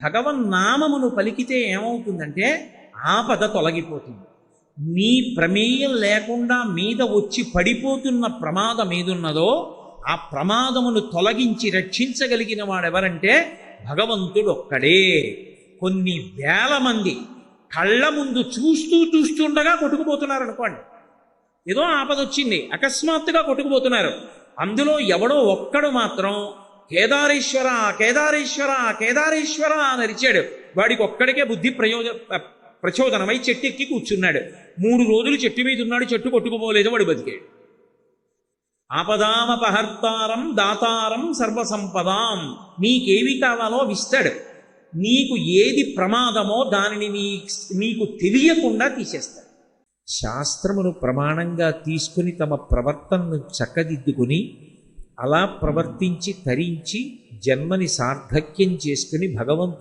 భగవన్నామమును పలికితే ఏమవుతుందంటే ఆపద తొలగిపోతుంది. నీ ప్రమేయం లేకుండా మీద వచ్చి పడిపోతున్న ప్రమాదం ఏదున్నదో ఆ ప్రమాదమును తొలగించి రక్షించగలిగిన వాడెవరంటే భగవంతుడు ఒక్కడే. కొన్ని వేల మంది కళ్ళ ముందు చూస్తుండగా కొట్టుకుపోతున్నారు అనుకోండి. ఏదో ఆపద వచ్చింది, అకస్మాత్తుగా కొట్టుకుపోతున్నారు. అందులో ఎవడో ఒక్కడు మాత్రం కేదారేశ్వర కేదారేశ్వర కేదారేశ్వర అని అరిచాడు. వాడికి ఒక్కడికే బుద్ధి ప్రచోదనమై చెట్టు ఎక్కి కూర్చున్నాడు. 3 రోజులు చెట్టు మీద ఉన్నాడు, చెట్టు కొట్టుకుపోలేదు, వాడు బతికాడు. ఆపదామపహర్తారం దాతారం సర్వసంపదాం. నీకేవి కావాలో విస్తాడు. నీకు ఏది ప్రమాదమో దానిని నీకు తెలియకుండా తీసేస్తాడు. శాస్త్రమును ప్రమాణంగా తీసుకుని తమ ప్రవర్తనను చక్కదిద్దుకుని అలా ప్రవర్తించి తరించి జన్మని సార్థక్యం చేసుకుని భగవంతుడు